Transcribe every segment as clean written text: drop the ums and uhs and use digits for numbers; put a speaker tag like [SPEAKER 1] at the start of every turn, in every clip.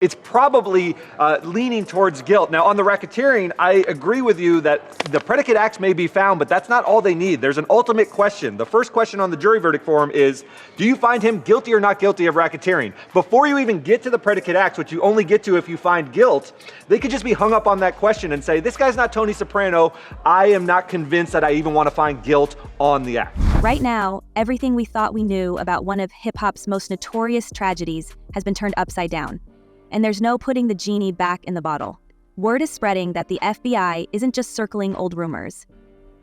[SPEAKER 1] It's probably leaning towards guilt. Now, on the racketeering, I agree with you that the predicate acts may be found, but that's not all they need. There's an ultimate question. The first question on the jury verdict form is, do you find him guilty or not guilty of racketeering? Before you even get to the predicate acts, which you only get to if you find guilt, they could just be hung up on that question and say, this guy's not Tony Soprano. I am not convinced that I even want to find guilt on the act.
[SPEAKER 2] Right now, everything we thought we knew about one of hip-hop's most notorious tragedies has been turned upside down. And there's no putting the genie back in the bottle. Word is spreading that the FBI isn't just circling old rumors.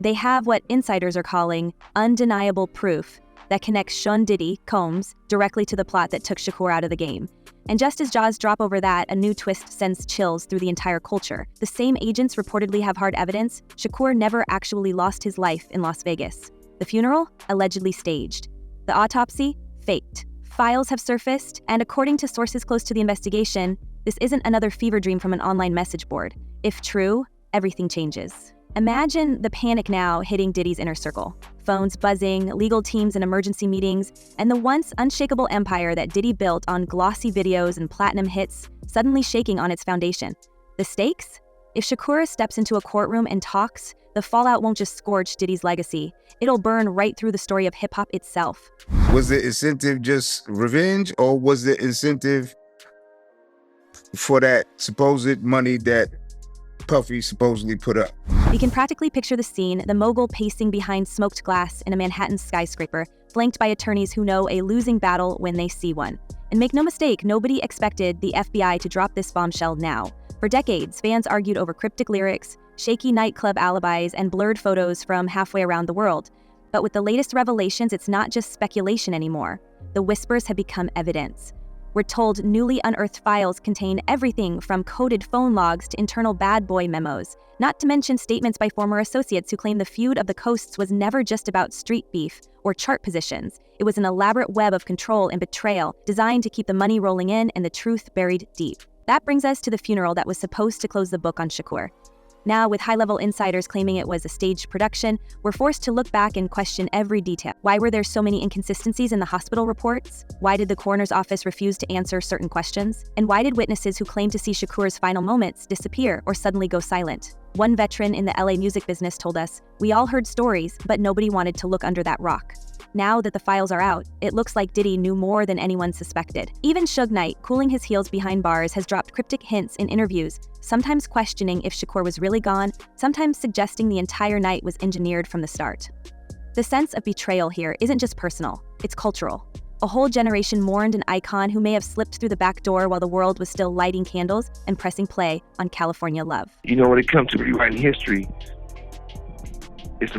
[SPEAKER 2] They have what insiders are calling undeniable proof that connects Sean Diddy, Combs, directly to the plot that took Shakur out of the game. And just as jaws drop over that, a new twist sends chills through the entire culture. The same agents reportedly have hard evidence Shakur never actually lost his life in Las Vegas. The funeral? Allegedly staged. The autopsy? Faked. Files have surfaced, and according to sources close to the investigation, this isn't another fever dream from an online message board. If true, everything changes. Imagine the panic now hitting Diddy's inner circle. Phones buzzing, legal teams in emergency meetings, and the once unshakable empire that Diddy built on glossy videos and platinum hits suddenly shaking on its foundation. The stakes? If Shakur steps into a courtroom and talks, the fallout won't just scorch Diddy's legacy. It'll burn right through the story of hip-hop itself.
[SPEAKER 3] Was the incentive just revenge, or was the incentive for that supposed money that Puffy supposedly put up?
[SPEAKER 2] We can practically picture the scene, the mogul pacing behind smoked glass in a Manhattan skyscraper, flanked by attorneys who know a losing battle when they see one. And make no mistake, nobody expected the FBI to drop this bombshell now. For decades, fans argued over cryptic lyrics, shaky nightclub alibis, and blurred photos from halfway around the world. But with the latest revelations, it's not just speculation anymore. The whispers have become evidence. We're told newly unearthed files contain everything from coded phone logs to internal bad boy memos, not to mention statements by former associates who claim the feud of the coasts was never just about street beef or chart positions. It was an elaborate web of control and betrayal designed to keep the money rolling in and the truth buried deep. That brings us to the funeral that was supposed to close the book on Shakur. Now, with high-level insiders claiming it was a staged production, we're forced to look back and question every detail. Why were there so many inconsistencies in the hospital reports? Why did the coroner's office refuse to answer certain questions? And why did witnesses who claimed to see Shakur's final moments disappear or suddenly go silent? One veteran in the LA music business told us, "We all heard stories, but nobody wanted to look under that rock." Now that the files are out, it looks like Diddy knew more than anyone suspected. Even Suge Knight, cooling his heels behind bars, has dropped cryptic hints in interviews, sometimes questioning if Shakur was really gone, sometimes suggesting the entire night was engineered from the start. The sense of betrayal here isn't just personal, it's cultural. A whole generation mourned an icon who may have slipped through the back door while the world was still lighting candles and pressing play on California Love.
[SPEAKER 4] You know, when it comes to rewriting history, it's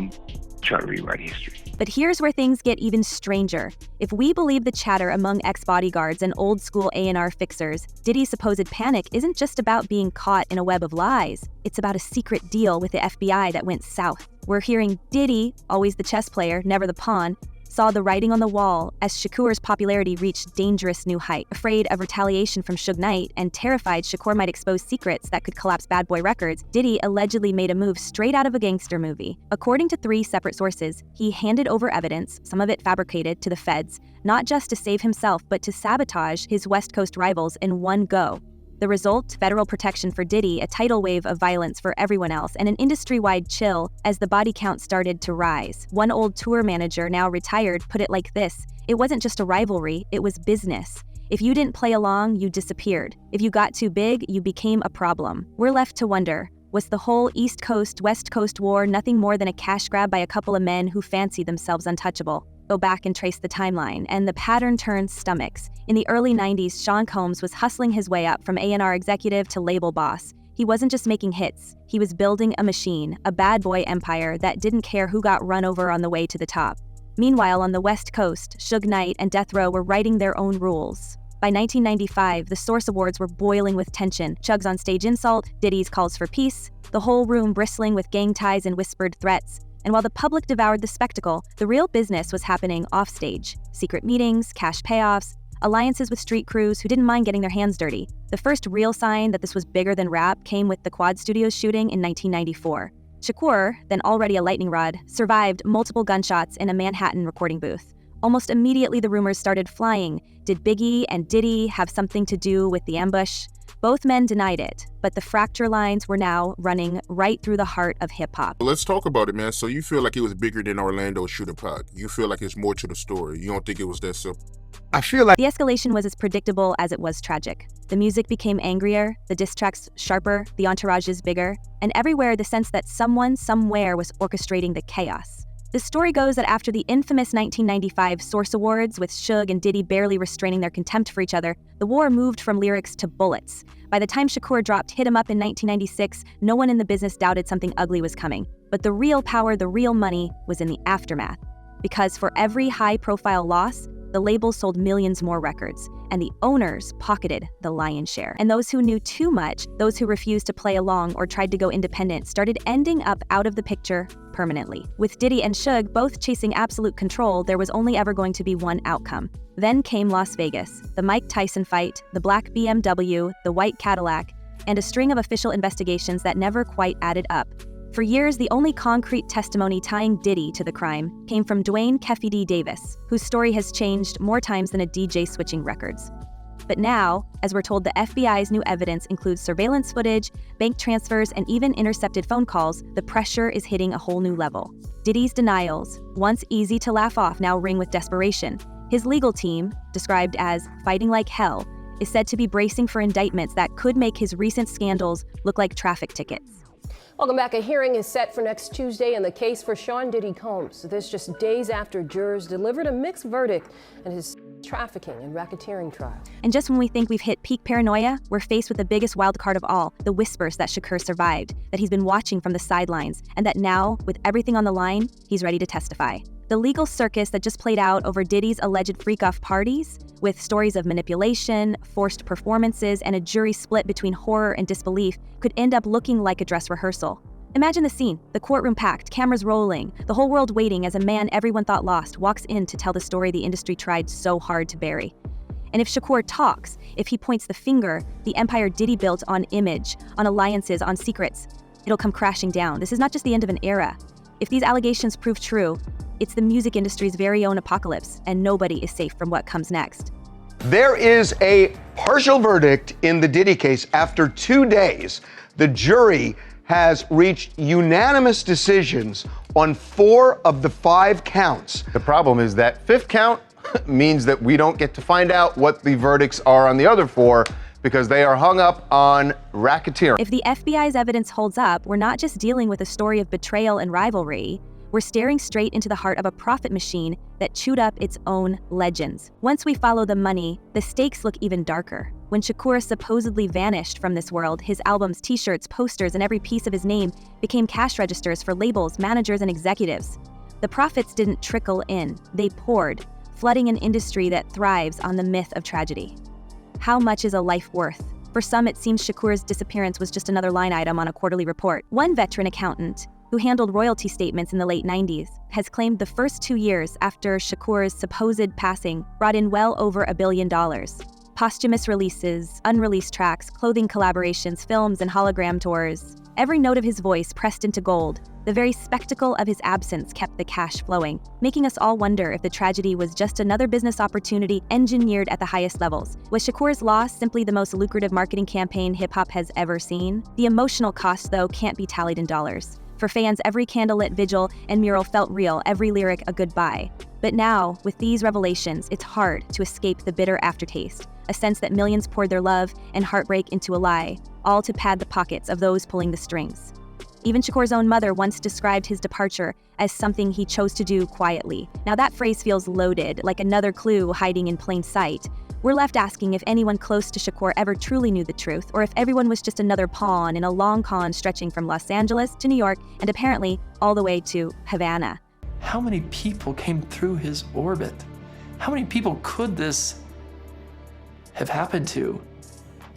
[SPEAKER 4] trying to rewrite history.
[SPEAKER 2] But here's where things get even stranger. If we believe the chatter among ex-bodyguards and old-school A&R fixers, Diddy's supposed panic isn't just about being caught in a web of lies. It's about a secret deal with the FBI that went south. We're hearing Diddy, always the chess player, never the pawn, saw the writing on the wall as Shakur's popularity reached dangerous new height. Afraid of retaliation from Suge Knight and terrified Shakur might expose secrets that could collapse Bad Boy Records, Diddy allegedly made a move straight out of a gangster movie. According to 3 separate sources, he handed over evidence, some of it fabricated, to the feds, not just to save himself, but to sabotage his West Coast rivals in one go. The result, federal protection for Diddy, a tidal wave of violence for everyone else, and an industry-wide chill as the body count started to rise. One old tour manager, now retired, put it like this: "It wasn't just a rivalry, it was business. If you didn't play along, you disappeared. If you got too big, you became a problem." We're left to wonder, was the whole East Coast, West Coast war nothing more than a cash grab by a couple of men who fancy themselves untouchable? Go back and trace the timeline, and the pattern turns stomachs. In the early 90s, Sean Combs was hustling his way up from A&R executive to label boss. He wasn't just making hits, he was building a machine, a bad boy empire that didn't care who got run over on the way to the top. Meanwhile, on the West Coast, Suge Knight and Death Row were writing their own rules. By 1995, the Source Awards were boiling with tension. Suge's on-stage insult, Diddy's calls for peace, the whole room bristling with gang ties and whispered threats. And while the public devoured the spectacle, the real business was happening offstage. Secret meetings, cash payoffs, alliances with street crews who didn't mind getting their hands dirty. The first real sign that this was bigger than rap came with the Quad Studios shooting in 1994. Shakur, then already a lightning rod, survived multiple gunshots in a Manhattan recording booth. Almost immediately, the rumors started flying. Did Biggie and Diddy have something to do with the ambush? Both men denied it, but the fracture lines were now running right through the heart of hip-hop.
[SPEAKER 5] Let's talk about it, man. So you feel like it was bigger than Orlando shooter Pac. You feel like it's more to the story. You don't think it was that simple?
[SPEAKER 3] I feel like
[SPEAKER 2] The escalation was as predictable as it was tragic. The music became angrier, the diss tracks sharper, the entourages bigger, and everywhere the sense that someone somewhere was orchestrating the chaos. The story goes that after the infamous 1995 Source Awards, with Suge and Diddy barely restraining their contempt for each other, the war moved from lyrics to bullets. By the time Shakur dropped Hit 'Em Up in 1996, no one in the business doubted something ugly was coming. But the real power, the real money, was in the aftermath. Because for every high-profile loss, the labels sold millions more records, and the owners pocketed the lion's share. And those who knew too much, those who refused to play along or tried to go independent, started ending up out of the picture permanently. With Diddy and Suge both chasing absolute control, there was only ever going to be one outcome. Then came Las Vegas, the Mike Tyson fight, the black BMW, the white Cadillac, and a string of official investigations that never quite added up. For years, the only concrete testimony tying Diddy to the crime came from Dwayne "Keefe" D. Davis, whose story has changed more times than a DJ switching records. But now, as we're told, the FBI's new evidence includes surveillance footage, bank transfers, and even intercepted phone calls, the pressure is hitting a whole new level. Diddy's denials, once easy to laugh off, now ring with desperation. His legal team, described as fighting like hell, is said to be bracing for indictments that could make his recent scandals look like traffic tickets.
[SPEAKER 6] Welcome back. A hearing is set for next Tuesday in the case for Sean Diddy Combs. This just days after jurors delivered a mixed verdict in his trafficking and racketeering trial.
[SPEAKER 2] And just when we think we've hit peak paranoia, we're faced with the biggest wild card of all, the whispers that Shakur survived, that he's been watching from the sidelines, and that now, with everything on the line, he's ready to testify. The legal circus that just played out over Diddy's alleged freak-off parties, with stories of manipulation, forced performances, and a jury split between horror and disbelief, could end up looking like a dress rehearsal. Imagine the scene, the courtroom packed, cameras rolling, the whole world waiting as a man everyone thought lost walks in to tell the story the industry tried so hard to bury. And if Shakur talks, if he points the finger, the empire Diddy built on image, on alliances, on secrets, it'll come crashing down. This is not just the end of an era. If these allegations prove true, it's the music industry's very own apocalypse, and nobody is safe from what comes next.
[SPEAKER 7] There is a partial verdict in the Diddy case. After 2 days, the jury has reached unanimous decisions on 4 of the 5 counts.
[SPEAKER 8] The problem is that 5th count means that we don't get to find out what the verdicts are on the other 4 because they are hung up on racketeering.
[SPEAKER 2] If the FBI's evidence holds up, we're not just dealing with a story of betrayal and rivalry. We're staring straight into the heart of a profit machine that chewed up its own legends. Once we follow the money, the stakes look even darker. When Shakur supposedly vanished from this world, his albums, t-shirts, posters, and every piece of his name became cash registers for labels, managers, and executives. The profits didn't trickle in, they poured, flooding an industry that thrives on the myth of tragedy. How much is a life worth? For some, it seems Shakur's disappearance was just another line item on a quarterly report. One veteran accountant, who handled royalty statements in the late 90s, has claimed the first 2 years after Shakur's supposed passing brought in well over $1 billion. Posthumous releases, unreleased tracks, clothing collaborations, films, and hologram tours. Every note of his voice pressed into gold. The very spectacle of his absence kept the cash flowing, making us all wonder if the tragedy was just another business opportunity engineered at the highest levels. Was Shakur's loss simply the most lucrative marketing campaign hip-hop has ever seen? The emotional cost, though, can't be tallied in dollars. For fans, every candlelit vigil and mural felt real, every lyric a goodbye. But now, with these revelations, it's hard to escape the bitter aftertaste, a sense that millions poured their love and heartbreak into a lie, all to pad the pockets of those pulling the strings. Even Shakur's own mother once described his departure as something he chose to do quietly. Now that phrase feels loaded, like another clue hiding in plain sight. We're left asking if anyone close to Shakur ever truly knew the truth, or if everyone was just another pawn in a long con stretching from Los Angeles to New York and apparently all the way to Havana.
[SPEAKER 9] How many people came through his orbit? How many people could this have happened to?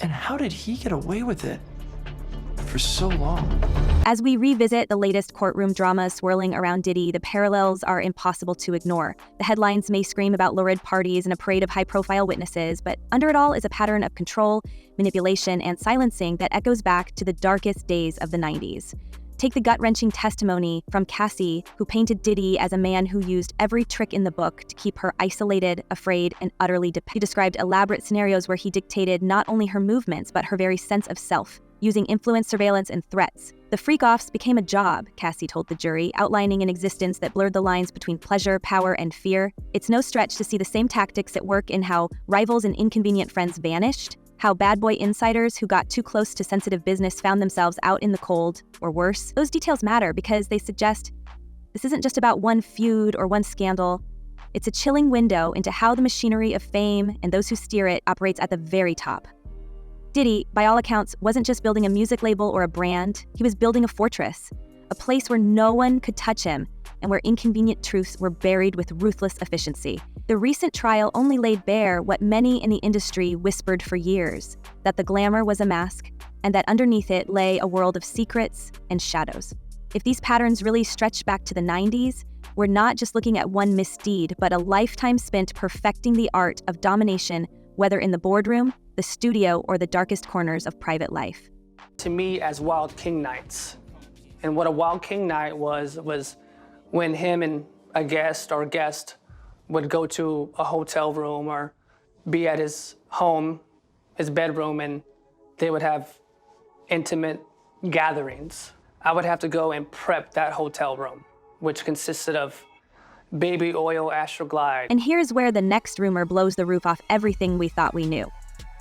[SPEAKER 9] And how did he get away with it for so long?
[SPEAKER 2] As we revisit the latest courtroom drama swirling around Diddy, the parallels are impossible to ignore. The headlines may scream about lurid parties and a parade of high-profile witnesses, but under it all is a pattern of control, manipulation, and silencing that echoes back to the darkest days of the 90s. Take the gut-wrenching testimony from Cassie, who painted Diddy as a man who used every trick in the book to keep her isolated, afraid, and utterly dependent. He described elaborate scenarios where he dictated not only her movements, but her very sense of self, using influence, surveillance, and threats. The freak-offs became a job, Cassie told the jury, outlining an existence that blurred the lines between pleasure, power, and fear. It's no stretch to see the same tactics at work in how rivals and inconvenient friends vanished, how bad boy insiders who got too close to sensitive business found themselves out in the cold, or worse. Those details matter because they suggest this isn't just about one feud or one scandal. It's a chilling window into how the machinery of fame and those who steer it operates at the very top. Diddy, by all accounts, wasn't just building a music label or a brand, he was building a fortress, a place where no one could touch him and where inconvenient truths were buried with ruthless efficiency. The recent trial only laid bare what many in the industry whispered for years, that the glamour was a mask and that underneath it lay a world of secrets and shadows. If these patterns really stretch back to the 90s, we're not just looking at one misdeed, but a lifetime spent perfecting the art of domination, whether in the boardroom, the studio, or the darkest corners of private life.
[SPEAKER 10] To me, as Wild King nights, and what a Wild King night was when him and a guest would go to a hotel room or be at his home, his bedroom, and they would have intimate gatherings. I would have to go and prep that hotel room, which consisted of baby oil, Astroglide.
[SPEAKER 2] And here's where the next rumor blows the roof off everything we thought we knew.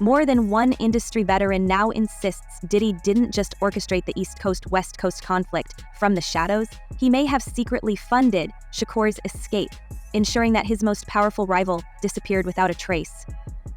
[SPEAKER 2] More than one industry veteran now insists Diddy didn't just orchestrate the East Coast-West Coast conflict from the shadows, he may have secretly funded Shakur's escape, ensuring that his most powerful rival disappeared without a trace,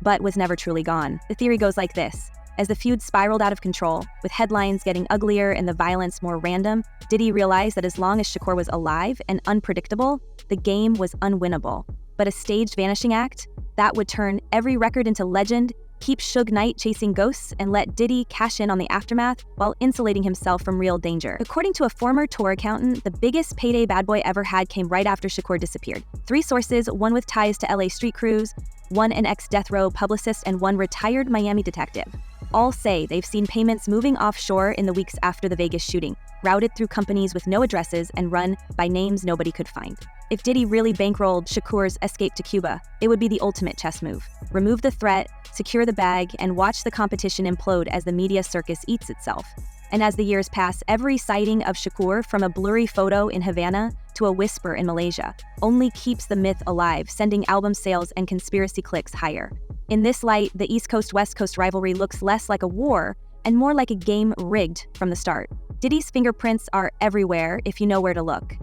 [SPEAKER 2] but was never truly gone. The theory goes like this. As the feud spiraled out of control, with headlines getting uglier and the violence more random, Diddy realized that as long as Shakur was alive and unpredictable, the game was unwinnable. But a staged vanishing act, that would turn every record into legend, keep Suge Knight chasing ghosts, and let Diddy cash in on the aftermath while insulating himself from real danger. According to a former tour accountant, the biggest payday Bad Boy ever had came right after Shakur disappeared. 3 sources, one with ties to LA street crews, one an ex-death row publicist, and one retired Miami detective, all say they've seen payments moving offshore in the weeks after the Vegas shooting, routed through companies with no addresses and run by names nobody could find. If Diddy really bankrolled Shakur's escape to Cuba, it would be the ultimate chess move. Remove the threat, secure the bag, and watch the competition implode as the media circus eats itself. And as the years pass, every sighting of Shakur, from a blurry photo in Havana to a whisper in Malaysia, only keeps the myth alive, sending album sales and conspiracy clicks higher. In this light, the East Coast-West Coast rivalry looks less like a war and more like a game rigged from the start. Diddy's fingerprints are everywhere if you know where to look.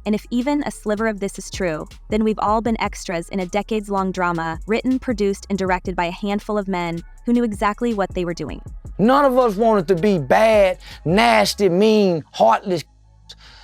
[SPEAKER 2] And if even a sliver of this is true, then we've all been extras in a decades-long drama written, produced, and directed by a handful of men who knew exactly what they were doing.
[SPEAKER 11] None of us wanted to be bad, nasty, mean, heartless.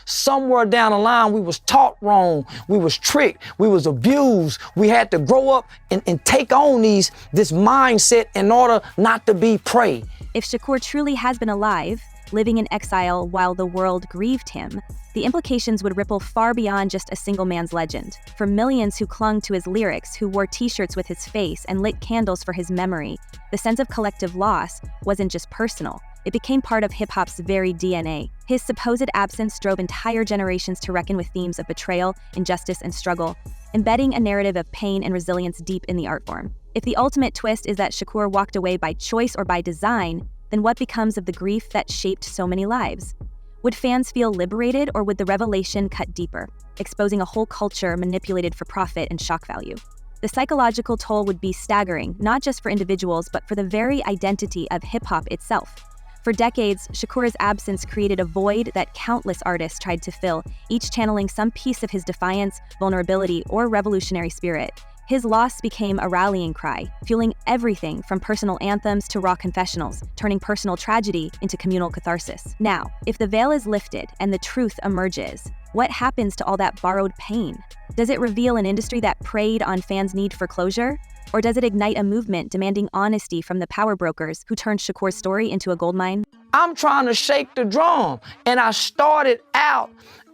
[SPEAKER 11] Somewhere down the line, we was taught wrong, we was tricked, we was abused. We had to grow up and take on this mindset in order not to be prey.
[SPEAKER 2] If Shakur truly has been alive, living in exile while the world grieved him, the implications would ripple far beyond just a single man's legend. For millions who clung to his lyrics, who wore t-shirts with his face and lit candles for his memory, the sense of collective loss wasn't just personal. It became part of hip-hop's very DNA. His supposed absence drove entire generations to reckon with themes of betrayal, injustice, and struggle, embedding a narrative of pain and resilience deep in the art form. If the ultimate twist is that Shakur walked away by choice or by design, then what becomes of the grief that shaped so many lives? Would fans feel liberated, or would the revelation cut deeper, exposing a whole culture manipulated for profit and shock value? The psychological toll would be staggering, not just for individuals, but for the very identity of hip-hop itself. For decades, Shakur's absence created a void that countless artists tried to fill, each channeling some piece of his defiance, vulnerability, or revolutionary spirit. His loss became a rallying cry, fueling everything from personal anthems to raw confessionals, turning personal tragedy into communal catharsis. Now, if the veil is lifted and the truth emerges, what happens to all that borrowed pain? Does it reveal an industry that preyed on fans' need for closure? Or does it ignite a movement demanding honesty from the power brokers who turned Shakur's story into a goldmine?
[SPEAKER 11] I'm trying to shake the drum, and I started out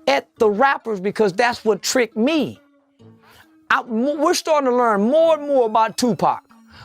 [SPEAKER 11] at the rappers because that's what tricked me. We're starting to learn more and more about Tupac.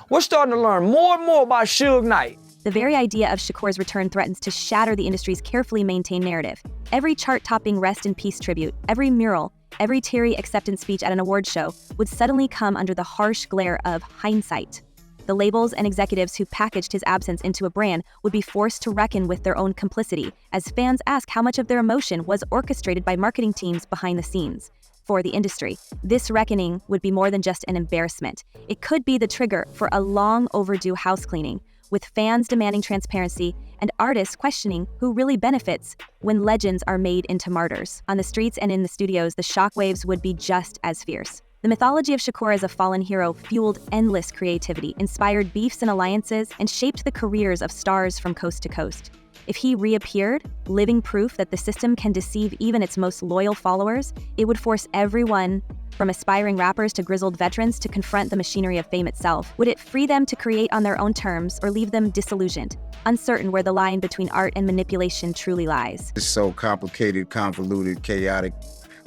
[SPEAKER 11] We're starting to learn more and more about Suge Knight.
[SPEAKER 2] The very idea of Shakur's return threatens to shatter the industry's carefully maintained narrative. Every chart-topping Rest in Peace tribute, every mural, every teary acceptance speech at an award show would suddenly come under the harsh glare of hindsight. The labels and executives who packaged his absence into a brand would be forced to reckon with their own complicity, as fans ask how much of their emotion was orchestrated by marketing teams behind the scenes. For the industry, this reckoning would be more than just an embarrassment. It could be the trigger for a long overdue house cleaning, with fans demanding transparency and artists questioning who really benefits when legends are made into martyrs. On the streets and in the studios, the shockwaves would be just as fierce. The mythology of Shakur as a fallen hero fueled endless creativity, inspired beefs and alliances, and shaped the careers of stars from coast to coast. If he reappeared, living proof that the system can deceive even its most loyal followers, it would force everyone, from aspiring rappers to grizzled veterans, to confront the machinery of fame itself. Would it free them to create on their own terms or leave them disillusioned, uncertain where the line between art and manipulation truly lies?
[SPEAKER 3] It's so complicated, convoluted, chaotic.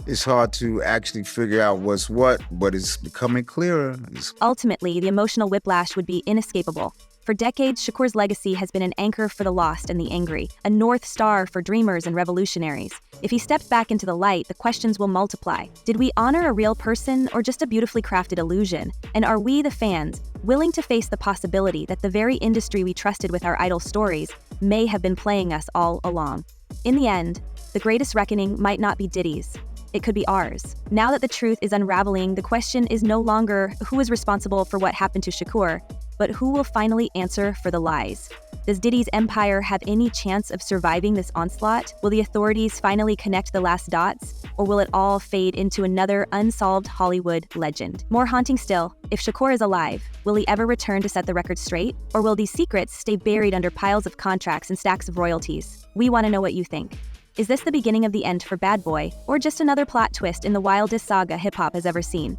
[SPEAKER 3] It's hard to actually figure out what's what, but it's becoming clearer.
[SPEAKER 2] Ultimately, the emotional whiplash would be inescapable. For decades, Shakur's legacy has been an anchor for the lost and the angry, a North Star for dreamers and revolutionaries. If he steps back into the light, the questions will multiply. Did we honor a real person or just a beautifully crafted illusion? And are we, the fans, willing to face the possibility that the very industry we trusted with our idol stories may have been playing us all along? In the end, the greatest reckoning might not be Diddy's. It could be ours. Now that the truth is unraveling, the question is no longer who is responsible for what happened to Shakur, but who will finally answer for the lies. Does Diddy's empire have any chance of surviving this onslaught? Will the authorities finally connect the last dots? Or will it all fade into another unsolved Hollywood legend? More haunting still, if Shakur is alive, will he ever return to set the record straight? Or will these secrets stay buried under piles of contracts and stacks of royalties? We want to know what you think. Is this the beginning of the end for Bad Boy, or just another plot twist in the wildest saga hip-hop has ever seen?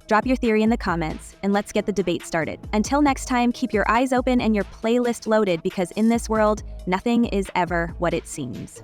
[SPEAKER 2] Drop your theory in the comments, and let's get the debate started. Until next time, keep your eyes open and your playlist loaded, because in this world, nothing is ever what it seems.